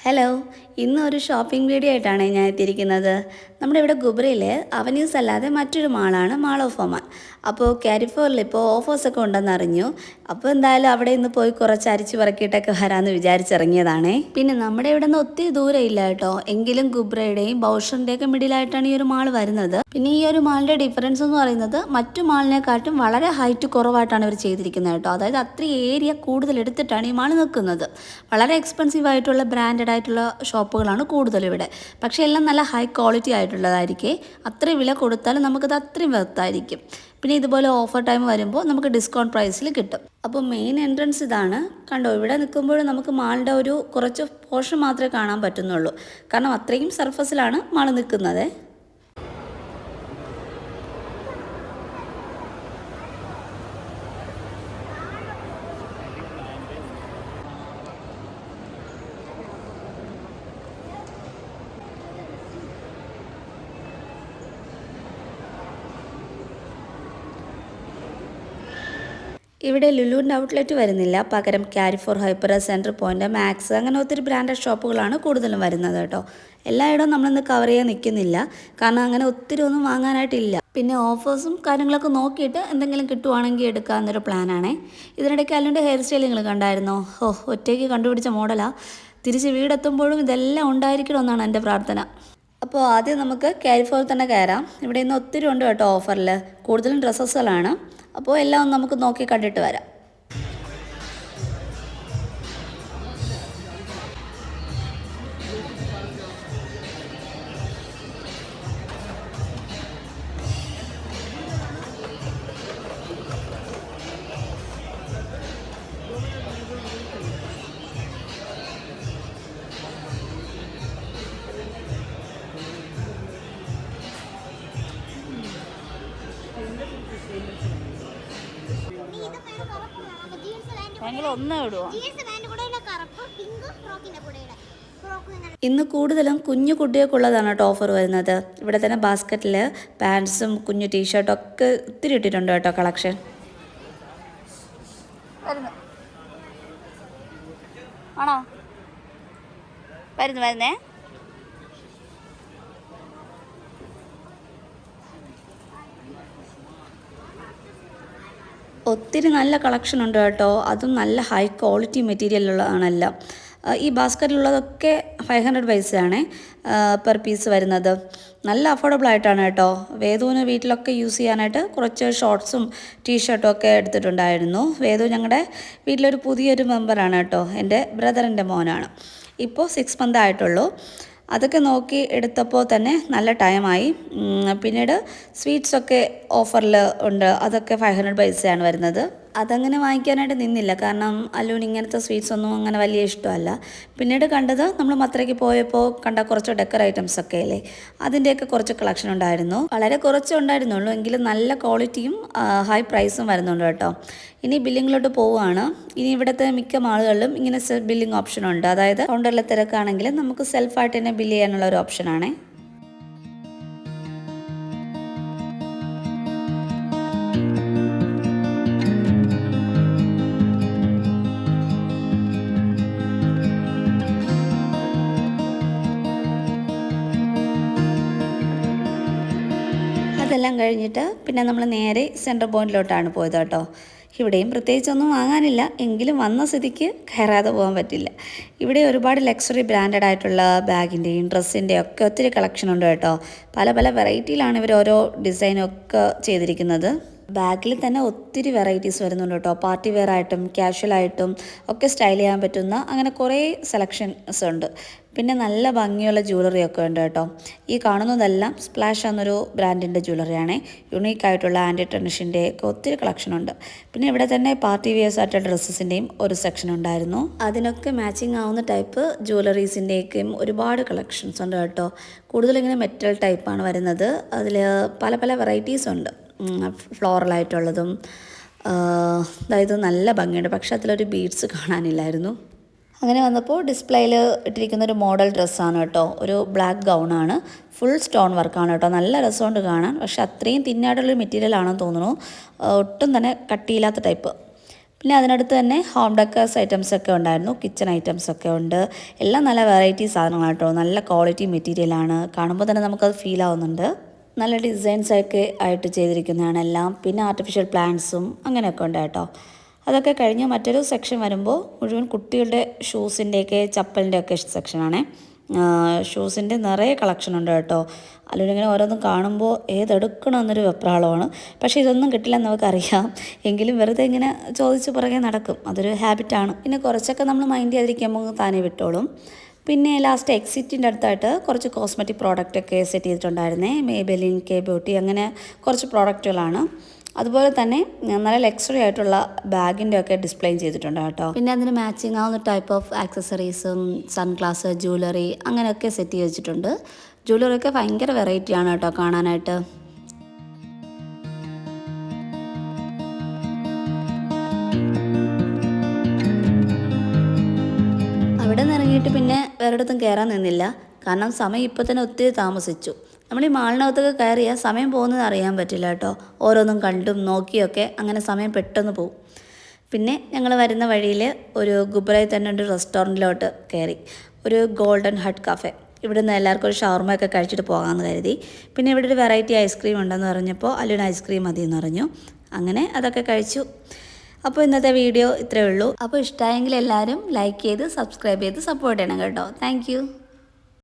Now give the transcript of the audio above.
Hello, ഇന്നൊരു shopping video ആയിട്ടാണ് ഞാൻ എത്തിയിരിക്കുന്നത്. നമ്മുടെ ഇവിടെ ഗുബ്രയിൽ അവന്യൂസ് അല്ലാതെ മറ്റൊരു മാളാണ് മാൾ ഓഫ് ഒമാൻ. അപ്പോൾ കാരിഫോറിൽ ഇപ്പോൾ ഓഫേഴ്സൊക്കെ ഉണ്ടെന്ന് അറിഞ്ഞു. അപ്പോൾ എന്തായാലും അവിടെ ഇന്ന് പോയി കുറച്ച് അരിച്ച് പറക്കിയിട്ടൊക്കെ വരാമെന്ന് വിചാരിച്ചിറങ്ങിയതാണേ. പിന്നെ നമ്മുടെ ഇവിടെ നിന്ന് ഒത്തിരി ദൂരം ഇല്ല കേട്ടോ, എങ്കിലും ഗുബ്രയുടെയും ബൗഷറിൻ്റെയൊക്കെ മിഡിലായിട്ടാണ് ഈ ഒരു മാൾ വരുന്നത്. പിന്നെ ഈ ഒരു മാളിൻ്റെ ഡിഫറൻസ് എന്ന് പറയുന്നത് മറ്റു മാളിനെക്കാട്ടും വളരെ ഹൈറ്റ് കുറവായിട്ടാണ് ഇവർ ചെയ്തിരിക്കുന്നത് കേട്ടോ. അതായത് അത്രയും ഏരിയ കൂടുതൽ എടുത്തിട്ടാണ് ഈ മാൾ നിൽക്കുന്നത്. വളരെ എക്സ്പെൻസീവ് ആയിട്ടുള്ള ബ്രാൻഡഡ് ആയിട്ടുള്ള ഷോപ്പുകളാണ് കൂടുതലും ഇവിടെ. പക്ഷേ എല്ലാം നല്ല ഹൈ ക്വാളിറ്റി ആയിട്ടുള്ളതായിരിക്കും. അത്രയും വില കൊടുത്താലും നമുക്കത് അത്രയും വെർത്തായിരിക്കും. പിന്നെ ഇതുപോലെ ഓഫർ ടൈം വരുമ്പോൾ നമുക്ക് ഡിസ്കൗണ്ട് പ്രൈസിൽ കിട്ടും. അപ്പോൾ മെയിൻ എൻട്രൻസ് ഇതാണ് കണ്ടോ. ഇവിടെ നിൽക്കുമ്പോൾ നമുക്ക് മാളിൻ്റെ ഒരു കുറച്ച് പോർഷൻ മാത്രമേ കാണാൻ പറ്റുന്നുള്ളൂ. കാരണം അത്രയും സർഫസിലാണ് മാൾ നിൽക്കുന്നത്. ഇവിടെ ലുലുവിൻ്റെ ഔട്ട്ലെറ്റ് വരുന്നില്ല, പകരം Carrefour, hyper, central point, Max അങ്ങനെ ഒത്തിരി ബ്രാൻഡഡ് ഷോപ്പുകളാണ് കൂടുതലും വരുന്നത് കേട്ടോ. എല്ലായിടവും നമ്മളിന്ന് കവർ ചെയ്യാൻ നിൽക്കുന്നില്ല, കാരണം അങ്ങനെ ഒത്തിരി ഒന്നും വാങ്ങാനായിട്ടില്ല. പിന്നെ ഓഫേഴ്സും കാര്യങ്ങളൊക്കെ നോക്കിയിട്ട് എന്തെങ്കിലും കിട്ടുവാണെങ്കിൽ എടുക്കാമെന്നൊരു പ്ലാനാണേ. ഇതിനിടയ്ക്ക് അല്ലുൻ്റെ ഹെയർ സ്റ്റൈൽ നിങ്ങൾ കണ്ടായിരുന്നോ? ഒറ്റയ്ക്ക് കണ്ടുപിടിച്ച മോഡലാണ്. തിരിച്ച് വീടെത്തുമ്പോഴും ഇതെല്ലാം ഉണ്ടായിരിക്കണമെന്നാണ് എൻ്റെ പ്രാർത്ഥന. അപ്പോൾ ആദ്യം നമുക്ക് കാരിഫോറിൽ തന്നെ കയറാം. ഇവിടെ ഇന്ന് ഒത്തിരി ഉണ്ട് കേട്ടോ ഓഫറിൽ, കൂടുതലും ഡ്രസ്സസുകളാണ്. അപ്പോൾ എല്ലാം നമുക്ക് നോക്കി കണ്ടിട്ട് വരാം. ഒന്നേ ഇടുവോ? ഇന്ന് കൂടുതലും കുഞ്ഞു കുട്ടികൾക്കുള്ളതാണ് കേട്ടോ ഓഫർ വരുന്നത്. ഇവിടെ തന്നെ ബാസ്ക്കറ്റിൽ പാൻസും കുഞ്ഞു ടീഷർട്ടും ഒക്കെ ഒത്തിരി ഇട്ടിട്ടുണ്ട് കേട്ടോ കളക്ഷൻ. ആണോ? വരുന്നേ ഒത്തിരി നല്ല കളക്ഷൻ ഉണ്ട് കേട്ടോ. അതും നല്ല ഹൈ ക്വാളിറ്റി മെറ്റീരിയലുള്ളതാണെല്ലാം. ഈ ബാസ്ക്കറ്റിലുള്ളതൊക്കെ 500 പൈസയാണ് പെർ പീസ് വരുന്നത്. നല്ല അഫോർഡബിൾ ആയിട്ടാണ് കേട്ടോ. വേദുവിന് വീട്ടിലൊക്കെ യൂസ് ചെയ്യാനായിട്ട് കുറച്ച് ഷോർട്ട്സും ടീഷർട്ടും ഒക്കെ എടുത്തിട്ടുണ്ടായിരുന്നു. വേദു ഞങ്ങളുടെ വീട്ടിലൊരു പുതിയൊരു മെമ്പറാണ് കേട്ടോ. എൻ്റെ ബ്രദറിൻ്റെ മോനാണ്. ഇപ്പോൾ 6 മന്ത് ആയിട്ടുള്ളൂ. അതൊക്കെ നോക്കി എടുത്തപ്പോൾ തന്നെ നല്ല ടൈമായി. പിന്നീട് സ്വീറ്റ്സൊക്കെ ഓഫറിൽ ഉണ്ട്. അതൊക്കെ 500 പൈസയാണ് വരുന്നത്. അതങ്ങനെ വാങ്ങിക്കാനായിട്ട് നിന്നില്ല, കാരണം അല്ലൂന് ഇങ്ങനത്തെ സ്വീറ്റ്സ് ഒന്നും അങ്ങനെ വലിയ ഇഷ്ടമല്ല. പിന്നീട് കണ്ടത് നമ്മൾ മത്രയ്ക്ക് പോയപ്പോൾ കണ്ട കുറച്ച് ഡെക്കർ ഐറ്റംസ് ഒക്കെ അല്ലേ, അതിൻ്റെയൊക്കെ കുറച്ച് കളക്ഷൻ ഉണ്ടായിരുന്നു. വളരെ കുറച്ചേ ഉണ്ടായിരുന്നുള്ളൂ, എങ്കിലും നല്ല ക്വാളിറ്റിയും ഹൈ പ്രൈസും വരുന്നുണ്ട് കേട്ടോ. ഇനി ബില്ലിങ്ങിലോട്ട് പോവുകയാണ്. ഇനി ഇവിടുത്തെ മിക്ക മാളുകളിലും ഇങ്ങനെ സെൽഫ് ബില്ലിംഗ് ഓപ്ഷൻ ഉണ്ട്. അതായത് കൗണ്ടറിലെ തിരക്കാണെങ്കിൽ നമുക്ക് സെൽഫായിട്ട് തന്നെ ബില്ല് ചെയ്യാനുള്ള ഒരു ഓപ്ഷനാണ്. അതെല്ലാം കഴിഞ്ഞിട്ട് പിന്നെ നമ്മൾ നേരെ സെൻട്രൽ പോയിന്റിലോട്ടാണ് പോയത് കേട്ടോ. ഇവിടെയും പ്രത്യേകിച്ചൊന്നും വാങ്ങാനില്ല, എങ്കിലും വന്ന സ്ഥിതിക്ക് കയറാതെ പോകാൻ പറ്റില്ല. ഇവിടെ ഒരുപാട് ലക്സറി ബ്രാൻഡഡ് ആയിട്ടുള്ള ബാഗിൻ്റെയും ഡ്രസ്സിൻ്റെയും ഒക്കെ ഒത്തിരി കളക്ഷൻ ഉണ്ട് കേട്ടോ. പല പല വെറൈറ്റിയിലാണ് ഇവർ ഓരോ ഡിസൈനൊക്കെ ചെയ്തിരിക്കുന്നത്. ബാഗിൽ തന്നെ ഒത്തിരി വെറൈറ്റീസ് വരുന്നുണ്ട് കേട്ടോ. പാർട്ടി വെയർ ആയിട്ടും കാഷ്വൽ ആയിട്ടും ഒക്കെ സ്റ്റൈൽ ചെയ്യാൻ പറ്റുന്ന അങ്ങനെ കുറേ സെലക്ഷൻസ് ഉണ്ട്. പിന്നെ നല്ല ഭംഗിയുള്ള ജ്വല്ലറി ഒക്കെ ഉണ്ട് കേട്ടോ. ഈ കാണുന്നതെല്ലാം സ്പ്ലാഷ് എന്നൊരു ബ്രാൻഡിൻ്റെ ജ്വല്ലറിയാണ്. യുണീക്കായിട്ടുള്ള ആൻറ്റി ടെർണിഷിൻ്റെ ഒക്കെ ഒത്തിരി കളക്ഷൻ ഉണ്ട്. പിന്നെ ഇവിടെ തന്നെ പാർട്ടി വെയർസ് ആയിട്ടുള്ള ഡ്രസ്സസിൻ്റെയും ഒരു സെക്ഷൻ ഉണ്ടായിരുന്നു. അതിനൊക്കെ മാച്ചിങ് ആവുന്ന ടൈപ്പ് ജ്വല്ലറീസിൻ്റെയൊക്കെയും ഒരുപാട് കളക്ഷൻസ് ഉണ്ട് കേട്ടോ. കൂടുതലിങ്ങനെ മെറ്റൽ ടൈപ്പാണ് വരുന്നത്. അതിൽ പല പല വെറൈറ്റീസ് ഉണ്ട്. ഫ്ലോറലായിട്ടുള്ളതും അതായത് നല്ല ഭംഗിയുണ്ട്. പക്ഷെ അതിലൊരു ബീഡ്സ് കാണാനില്ലായിരുന്നു. അങ്ങനെ വന്നപ്പോൾ ഡിസ്പ്ലേയിൽ ഇട്ടിരിക്കുന്ന ഒരു മോഡൽ ഡ്രസ്സാണ് കേട്ടോ. ഒരു ബ്ലാക്ക് ഗൗണാണ്, ഫുൾ സ്റ്റോൺ വർക്കാണ് കേട്ടോ. നല്ല രസമുണ്ട് കാണാൻ. പക്ഷെ അത്രയും തിന്നായിട്ടുള്ളൊരു മെറ്റീരിയൽ ആണെന്ന് തോന്നുന്നു. ഒട്ടും തന്നെ കട്ടിയില്ലാത്ത ടൈപ്പ്. പിന്നെ അതിനടുത്ത് തന്നെ ഹോം ഡെക്കേഴ്സ് ഐറ്റംസ് ഒക്കെ ഉണ്ടായിരുന്നു, കിച്ചൺ ഐറ്റംസ് ഒക്കെ ഉണ്ട്. എല്ലാം നല്ല വെറൈറ്റി സാധനങ്ങളാണ് കേട്ടോ, നല്ല ക്വാളിറ്റി മെറ്റീരിയലാണ്. കാണുമ്പോൾ തന്നെ നമുക്കത് ഫീൽ ആവുന്നുണ്ട്. നല്ല ഡിസൈൻസൊക്കെ ആയിട്ട് ചെയ്തിരിക്കുന്നതാണ് എല്ലാം. പിന്നെ ആർട്ടിഫിഷ്യൽ പ്ലാന്റ്സും അങ്ങനെയൊക്കെ ഉണ്ട് കേട്ടോ. അതൊക്കെ കഴിഞ്ഞ് മറ്റൊരു സെക്ഷൻ വരുമ്പോൾ മുഴുവൻ കുട്ടികളുടെ ഷൂസിൻ്റെയൊക്കെ ചപ്പലിൻ്റെയൊക്കെ സെക്ഷനാണ്. ഷൂസിൻ്റെ നിറയെ കളക്ഷൻ ഉണ്ട് കേട്ടോ. അല്ലെങ്കിൽ ഇങ്ങനെ ഓരോന്നും കാണുമ്പോൾ ഏതെടുക്കണമെന്നൊരു വെപ്രാളമാണ്. പക്ഷേ ഇതൊന്നും കിട്ടില്ലെന്ന് നമുക്കറിയാം. എങ്കിലും വെറുതെ ഇങ്ങനെ ചോദിച്ച് പുറകെ നടക്കും, അതൊരു ഹാബിറ്റാണ്. പിന്നെ കുറച്ചൊക്കെ നമ്മൾ മൈൻഡ് ചെയ്തിരിക്കുമ്പോൾ താനേ വിട്ടോളും. പിന്നെ ലാസ്റ്റ് എക്സിറ്റിൻ്റെ അടുത്തായിട്ട് കുറച്ച് കോസ്മെറ്റിക് പ്രോഡക്റ്റൊക്കെ സെറ്റ് ചെയ്തിട്ടുണ്ടായിരുന്നേ. മേബെലിൻ, കെ ബ്യൂട്ടി, അങ്ങനെ കുറച്ച് പ്രോഡക്റ്റുകളാണ്. അതുപോലെ തന്നെ നല്ല ലക്സറി ആയിട്ടുള്ള ബാഗിൻ്റെ ഒക്കെ ഡിസ്പ്ലേ ചെയ്തിട്ടുണ്ട് കേട്ടോ. പിന്നെ അതിന് മാച്ചിങ് ആവുന്ന ടൈപ്പ് ഓഫ് ആക്സസറീസും സൺഗ്ലാസ്, ജ്വല്ലറി അങ്ങനെയൊക്കെ സെറ്റ് ചെയ്ത് വെച്ചിട്ടുണ്ട്. ജ്വല്ലറി ഒക്കെ ഭയങ്കര വെറൈറ്റിയാണ് കേട്ടോ കാണാനായിട്ട്. അവിടെ നിന്ന് ഇറങ്ങിയിട്ട് പിന്നെ വേറെടുത്തും കയറാൻ നിന്നില്ല, കാരണം സമയം ഇപ്പോൾ തന്നെ ഒത്തിരി താമസിച്ചു. നമ്മൾ ഈ മാളിനകത്തൊക്കെ കയറിയാൽ സമയം പോകുന്നത് അറിയാൻ പറ്റില്ല കേട്ടോ. ഓരോന്നും കണ്ടും നോക്കിയൊക്കെ അങ്ങനെ സമയം പെട്ടെന്ന് പോകും. പിന്നെ ഞങ്ങൾ വരുന്ന വഴിയിൽ ഒരു ഗുബ്രയിൽ തന്നെ ഒരു റെസ്റ്റോറൻറ്റിലോട്ട് കയറി, ഒരു ഗോൾഡൻ ഹട്ട് കഫേ. ഇവിടെ നിന്ന് എല്ലാവർക്കും ഒരു ഷവർമയൊക്കെ കഴിച്ചിട്ട് പോകാമെന്ന് കരുതി. പിന്നെ ഇവിടെ ഒരു വെറൈറ്റി ഐസ്ക്രീം ഉണ്ടെന്ന് പറഞ്ഞപ്പോൾ അല്ലുവിന് ഐസ്ക്രീം മതി എന്ന് പറഞ്ഞു. അങ്ങനെ അതൊക്കെ കഴിച്ചു. അപ്പോൾ ഇന്നത്തെ വീഡിയോ ഇത്രയേ ഉള്ളൂ. അപ്പോൾ ഇഷ്ടമായെങ്കിൽ എല്ലാവരും ലൈക്ക് ചെയ്ത് സബ്സ്ക്രൈബ് ചെയ്ത് സപ്പോർട്ട് ചെയ്യണം കേട്ടോ. താങ്ക്